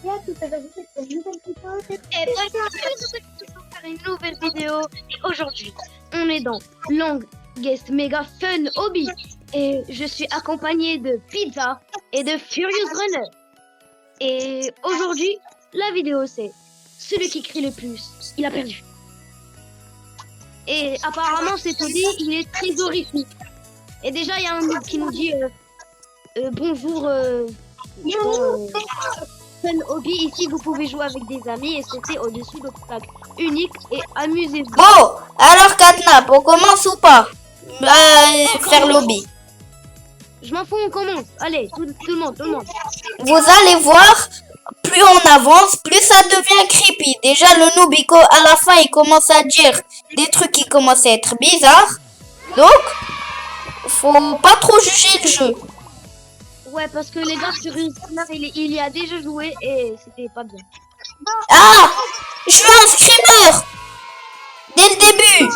là, tout à l'heure, vous faites une nouvelle vidéo. Et pour faire une nouvelle vidéo. Et aujourd'hui, on est dans Longest Mega Fun Hobby. Et je suis accompagné de Pizza et de Furious Runner. Et aujourd'hui, la vidéo c'est celui qui crie le plus, il a perdu. Et apparemment cet hobby, il est très horrifique. Et déjà, il y a un noob qui nous dit bonjour. Fun Hobby, ici vous pouvez jouer avec des amis et sauter au-dessus d'obstacles uniques et amusez-vous. Bon, alors Catnap, on commence ou pas? Faire lobby. Je m'en fous, on commence. Allez, tout le monde. Vous allez voir, plus on avance, plus ça devient creepy. Déjà, le noob, à la fin, il commence à dire des trucs qui commencent à être bizarres. Donc, faut pas trop juger le jeu. Ouais, parce que les gars, sur une il y a déjà joué et c'était pas bien. Ah, je suis un screamer dès le début.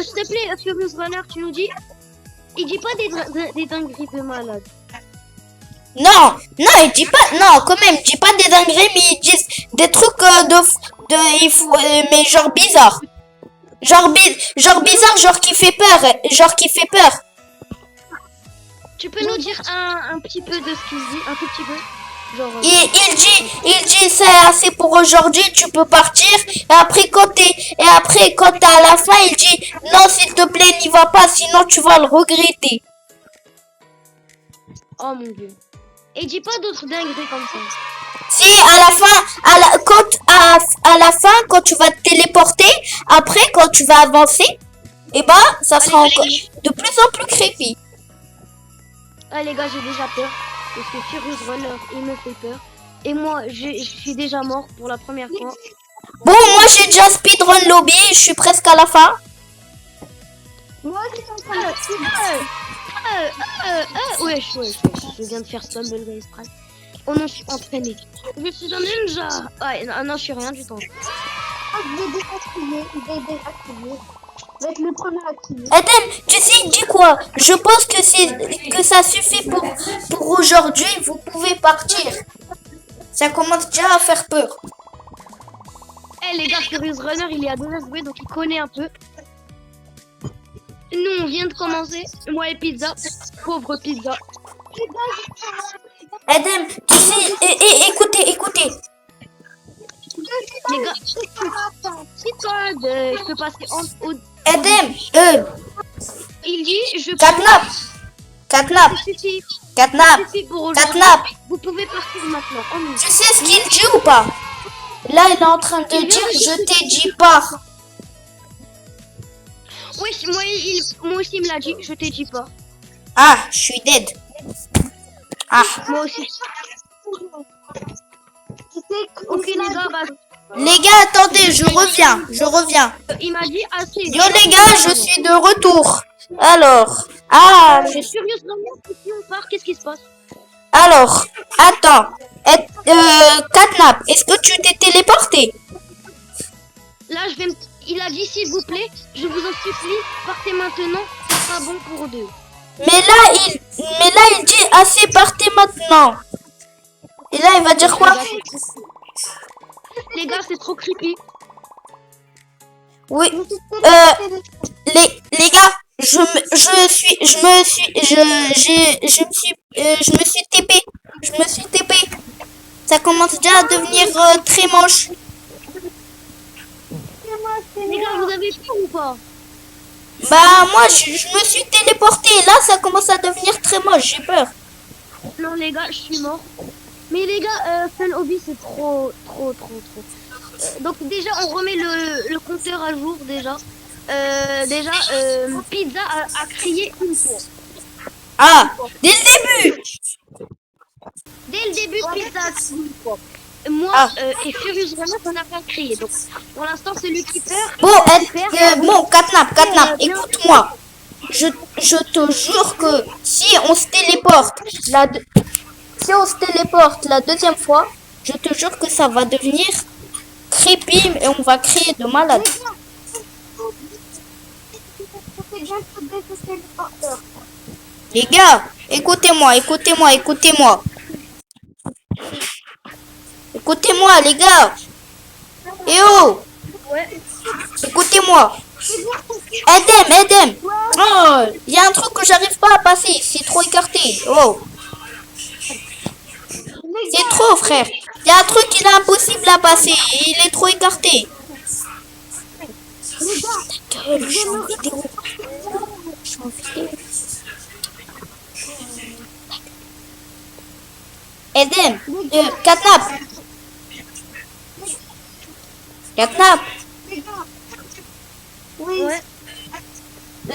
S'il te plaît, Furious Runner, tu nous dis. Il dit pas des dingueries de malade. Non, il dit pas, non, quand même, il dit pas des dingueries, mais ils disent des trucs mais genre bizarre. Genre bizarre, genre qui fait peur, Tu peux nous dire un petit peu de ce qu'il dit, un tout petit peu? Genre, Il dit c'est assez pour aujourd'hui, tu peux partir. Et après quand t'es à la fin, il dit non s'il te plaît n'y va pas, sinon tu vas le regretter. Oh mon dieu. Et il dit pas d'autres dingueries comme ça. Si à la fin quand tu vas te téléporter, après quand tu vas avancer, et bah ça sera encore de plus en plus creepy. Ah les gars, j'ai déjà peur. Parce que Furious Runner, il me fait peur. Et moi, je suis déjà mort pour la première fois. Bon, moi j'ai déjà speedrun lobby, je suis presque à la fin. Moi, c'est en train de Wesh. Je viens de faire Stumble Guys Prime. Oh non, je suis entraîné. Je suis un ninja. Ouais, non, je suis rien du tout. je vais désactiver. Je vais désactiver. Je vais être le premier à activer. Adam, tu sais, il dit quoi? Je pense que ça suffit pour aujourd'hui. Vous pouvez partir. Ça commence déjà à faire peur. Eh les gars, Furious Runner, il est à déjà joué, donc il connaît un peu. Nous, on vient de commencer. Moi et Pizza. Pauvre Pizza. Adam, tu sais, écoutez. Les gars, si toi, je peux passer en haut. Adam, Il dit, je peux. Catnap. Vous pouvez partir maintenant. Oh, non. Tu sais ce qu'il dit ou pas? Là, il est en train de dire, je t'ai dit pas. Oui, moi aussi, il me l'a dit, je t'ai dit pas. Ah, je suis dead. Ah. Moi aussi. Ok, les gars, bah. Les gars, attendez, je reviens. Il m'a dit assez. Yo les gars, je suis de retour. Alors, Je suis curieuse vraiment, si on part, qu'est-ce qui se passe? alors, attends. Catnap, est-ce que tu t'es téléporté? Là, il a dit, s'il vous plaît, je vous en supplie, partez maintenant, ce sera bon pour deux. Mais là, il dit assez, partez maintenant. Et là, il va dire quoi? Les gars, c'est trop creepy. Oui. Les gars, je me suis TP. Ça commence déjà à devenir très moche. Les gars, vous avez peur ou pas? Bah moi je me suis téléporté. Là ça commence à devenir très moche. J'ai peur. Non les gars, je suis mort. Mais les gars, Fun Hobby c'est trop. Donc déjà on remet le compteur à jour déjà. Pizza a crié une fois. Ah, dès le début. Dès le début, Pizza a crié une fois. Moi et Furious Runner, on n'a pas crié. Donc pour l'instant c'est lui qui perd. Bon, Catnap, écoute-moi. Je te jure que si on se téléporte la deuxième fois, je te jure que ça va devenir creepy et on va crier de malade. Les gars, écoutez-moi. Écoutez-moi, les gars. Eh oh, Ouais. écoutez-moi. Edem. Oh, il y a un truc que j'arrive pas à passer. C'est trop écarté. Oh, c'est trop, frère. Il y a un truc qui est impossible à passer. Il est trop écarté. Les gars, Ta gueule, je suis en vidéo. Je suis en vidéo. Edem, Catnap. Catnap. les gars. Oui. Ouais.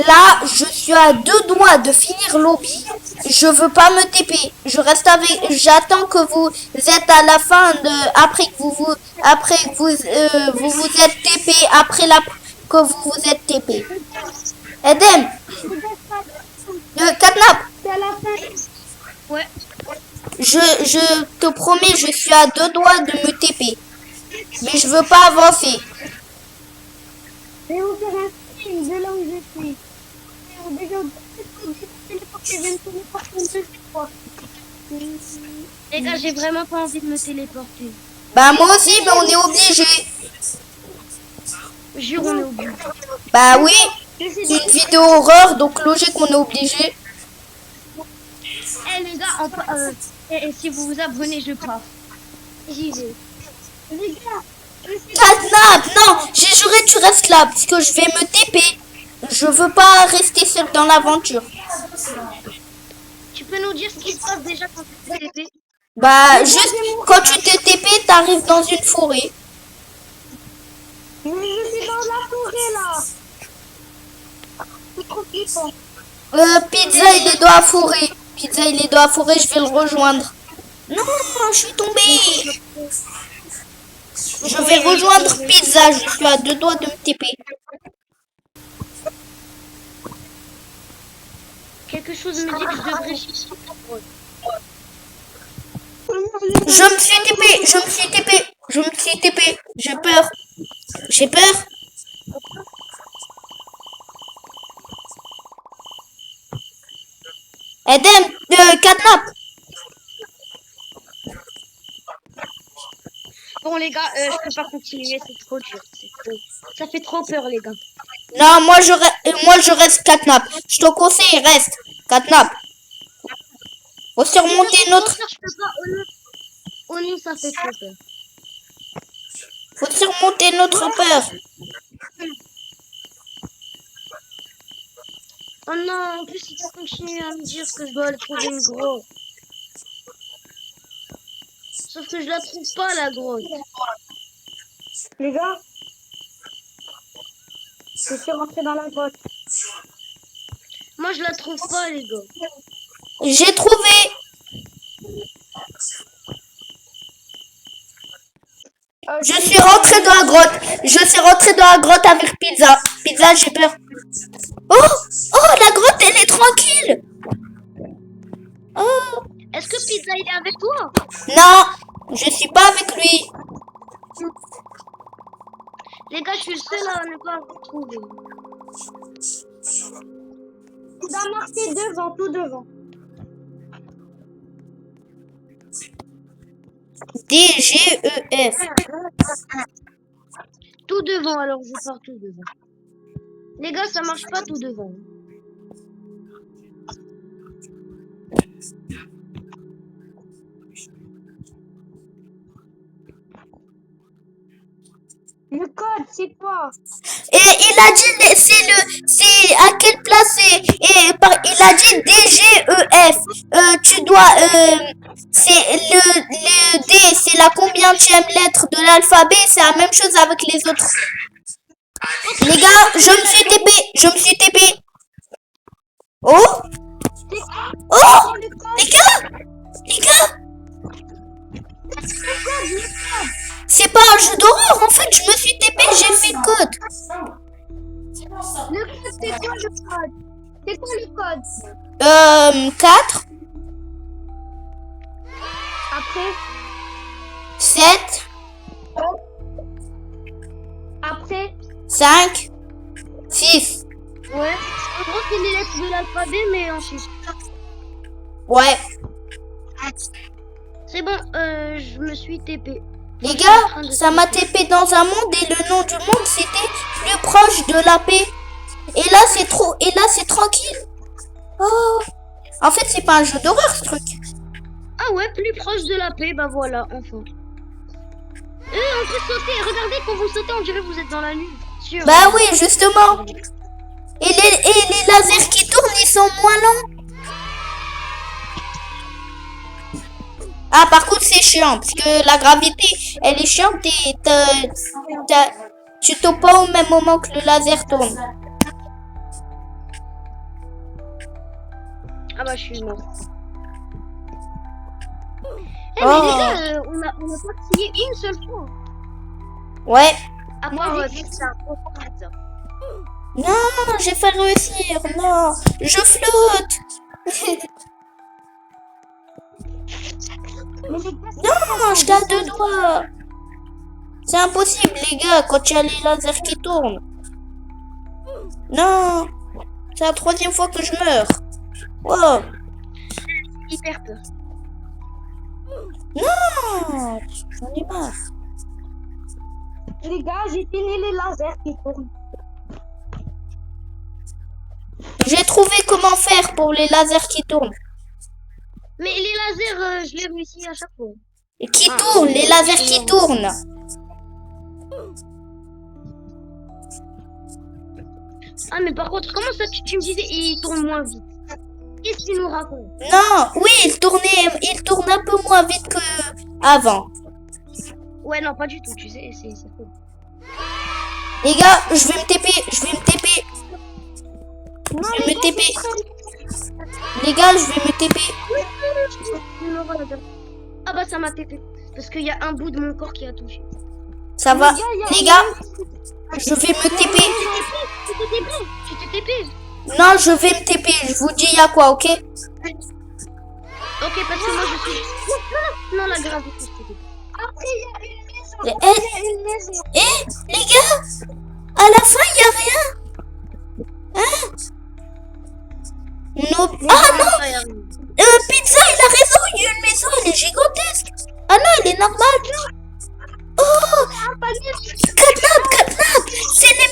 Là, je suis à 2 doigts de finir l'obby. Je veux pas me TP. Je reste avec. J'attends que vous êtes à la fin de. Après que vous vous êtes TP. Après que vous vous êtes TP. Edem, Catnap. C'est à la fin. Ouais. Je te promets, je suis à 2 doigts de me TP. Mais je veux pas avancer. Je vais vous faire un film de là où je suis. Déjà, je vais me téléporter une deuxième fois. Les gars, j'ai vraiment pas envie de me téléporter. Bah moi aussi, mais on est obligé. Jure, on est obligé. Bah oui, c'est une vidéo horreur, donc logique qu'on est obligé. Eh les gars, et si vous vous abonnez, je pars. J'y vais. Les gars, Catnap, non, j'ai juré tu restes là, parce que je vais me TP. Je veux pas rester seul dans l'aventure. Tu peux nous dire ce qui se passe déjà quand tu fais TP? Bah juste, quand tu t'es TP, t'arrives dans une forêt. mais je suis dans la forêt là. C'est trop flippant. Pizza, il est dans la forêt. Pizza, il est dans la forêt, je vais le rejoindre. Non, je suis tombée. Je vais rejoindre Pizza, je suis à 2 doigts de me TP. Quelque chose me dit que je devrais chercher la grotte. Je me suis TP. J'ai peur. Edem, Catnap. Bon les gars, je peux pas continuer, c'est trop dur. Ça fait trop peur les gars. Non, moi je reste Catnap. Je te conseille, reste Catnap. Faut surmonter notre... Je peux pas, au nez, ça fait trop peur. Faut surmonter notre peur. Oh non, en plus il continue à me dire que je dois aller trouver une grotte. Sauf que je la trouve pas la grotte. Les gars, je suis rentré dans la grotte. Moi je la trouve pas les gars. J'ai trouvé. Je suis rentré dans la grotte. Avec Pizza. Pizza, j'ai peur. Oh, la grotte, elle est tranquille. Oh. Est-ce que Pizza il est avec toi? Non, je suis pas avec lui. Les gars, je suis le seul à ne pas vous trouver. Tu dois marquer devant, tout devant. DGEF. Tout devant, alors je pars tout devant. Les gars, ça marche pas tout devant. Le code, c'est quoi? Et il a dit, c'est à quelle place il a dit DGEF. Tu dois, c'est le D, c'est la combienième lettre de l'alphabet, c'est la même chose avec les autres. Les gars, je me suis TP. Oh, les gars, c'est pas un jeu d'horreur, en fait, je me suis TP, j'ai fait le code. Le code, c'est quoi le code? C'est quoi le code? 4, Après, 7, après, 5, 6. Ouais. En gros, c'est les lettres de l'alphabet, mais en chiffres. Ouais. C'est bon, je me suis TP. Les gars, ça m'a TP dans un monde et le nom du monde c'était plus proche de la paix. Et là c'est trop, et là c'est tranquille. Oh. En fait c'est pas un jeu d'horreur ce truc. Ah ouais, plus proche de la paix, bah voilà, enfin. On peut sauter, regardez quand vous sautez, on dirait que vous êtes dans la lune. Sûr. Bah oui justement. Et les lasers qui tournent ils sont moins longs. Ah par contre c'est chiant parce que la gravité elle est chiante et tu tombes pas au même moment que le laser tourne. Ah bah je suis mort. Eh Oh. mais les gars, on a pas crié une seule fois. Ouais. À part ça. Non, j'ai fait réussir. Non, je flotte. Mais les gars, Non, j'étais à 2 doigts. C'est impossible, les gars, quand il y a les lasers qui tournent. Non, c'est la 3e fois que je meurs. Wow. Hyper peur. Non, j'en ai marre. les gars, j'ai fini les lasers qui tournent. J'ai trouvé comment faire pour les lasers qui tournent. Mais les lasers, je les réussis à chaque fois. Et qui tournent, les lasers qui tournent. Ah mais par contre, comment ça tu me disais ils tournent moins vite? Qu'est-ce que tu nous racontes? Non, oui, il tourne un peu moins vite que avant. Ouais non pas du tout, tu sais, c'est cool. Les gars, je vais me TP. Non, Je vais les me gars, TP. c'est très- Les gars, je vais me TP. Ah bah ça m'a TP. Parce qu'il y a un bout de mon corps qui a touché. Ça va. Les gars, il y a- Les gars, je vais me TP. Tu t'es TP. Tu t'es TP. Non, je vais me TP. Je vous dis, il y a quoi, ok? Ok parce que moi je suis... Non la gravité je t'ai TP. Après, il y a une maison. Les- Après, il y a une maison. Les gars, à la fin, il n'y a rien. Hein? Non. Ah non, Pizza, il a raison. Il y a une maison, elle est gigantesque. Ah non, elle est normale. Oh, Catnap. C'est les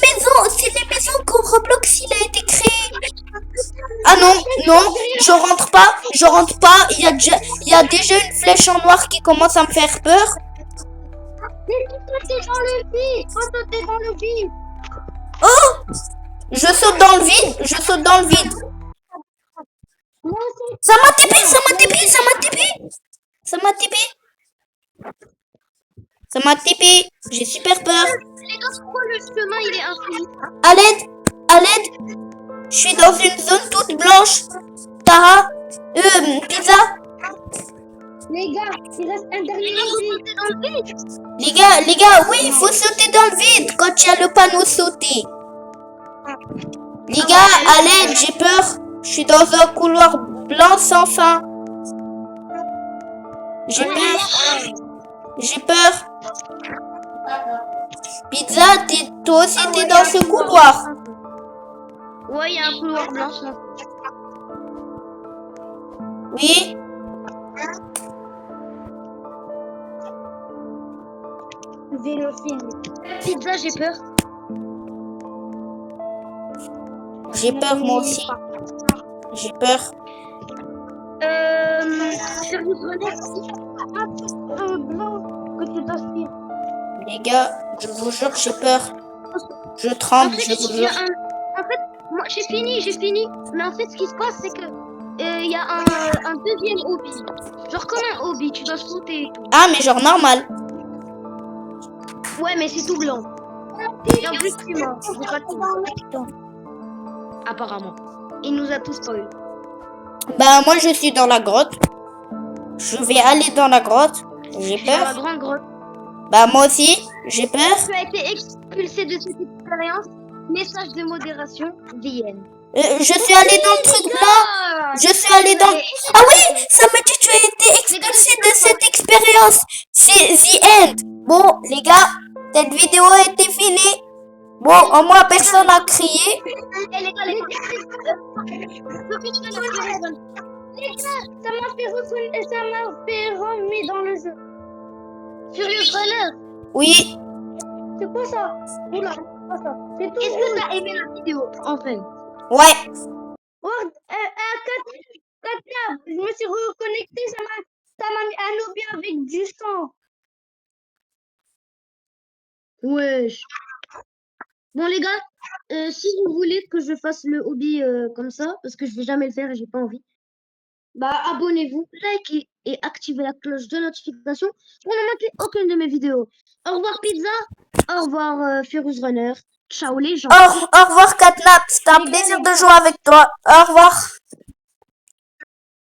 maisons qu'au Roblox il a été créé. Ah non, je rentre pas. Il y a déjà une flèche en noir qui commence à me faire peur. Mais toi, t'es dans le vide. Toi, t'es dans le vide. Oh, je saute dans le vide. Non, c'est- Ça m'a TP. J'ai super peur. Les gars pourquoi le chemin il est infini? À l'aide. Je suis dans une zone toute blanche. Tara, Pizza. les gars, il reste un Les dernier gars vous vide. sautez dans le vide. Les gars, oui, il faut sauter dans le vide quand il y a le panneau sauter. Les gars, à l'aide, j'ai peur. Je suis dans un couloir blanc sans fin. J'ai peur. Pizza, toi aussi t'es dans ce couloir. Ouais il y a un couloir blanc. Ça. Oui. Vélophile. Pizza j'ai peur. J'ai peur moi aussi. J'ai peur. Sérieux, Blanc que tu t'aspires. Les gars, je vous jure, j'ai peur. Je tremble, En fait, je vous il y a jure. en fait, moi j'ai fini. Mais en fait, ce qui se passe, c'est que il y a un deuxième hobby. Genre comme un hobby, tu dois sauter et tout. Ah, mais genre normal. Ouais, mais c'est tout blanc. Et en plus, tu es mort. J'ai pas tout. Apparemment. Il nous a tous pas eu. Bah, moi, je suis dans la grotte. Je vais aller dans la grotte. J'ai Dans la peur. grande grotte. Bah, moi aussi, j'ai peur. Tu as été expulsé de cette expérience. Message de modération, VN. Je suis allée dans le truc blanc. Je suis allée dans... Ah oui, ça me dit que tu as été expulsé de cette expérience. C'est the end. Bon, les gars, cette vidéo a été finie. Bon, au moins, personne n'a crié. Eh les gars, Les gars, ça m'a fait remis dans le jeu. Furious Runner, Oui. C'est quoi ça? Oula, c'est pas ça. C'est tout. est-ce que t'as aimé la vidéo, enfin? Ouais. Oh, Katna, je me suis reconnecté, ça m'a mis un lobby avec du sang. Wesh. Bon les gars, si vous voulez que je fasse le hobby comme ça, parce que je vais jamais le faire et j'ai pas envie, bah abonnez-vous, likez et activez la cloche de notification pour ne manquer aucune de mes vidéos. Au revoir Pizza, au revoir Furious Runner, ciao les gens. Au revoir, Catnap. C'était un Les gars, plaisir les de gars. jouer avec toi. Au revoir.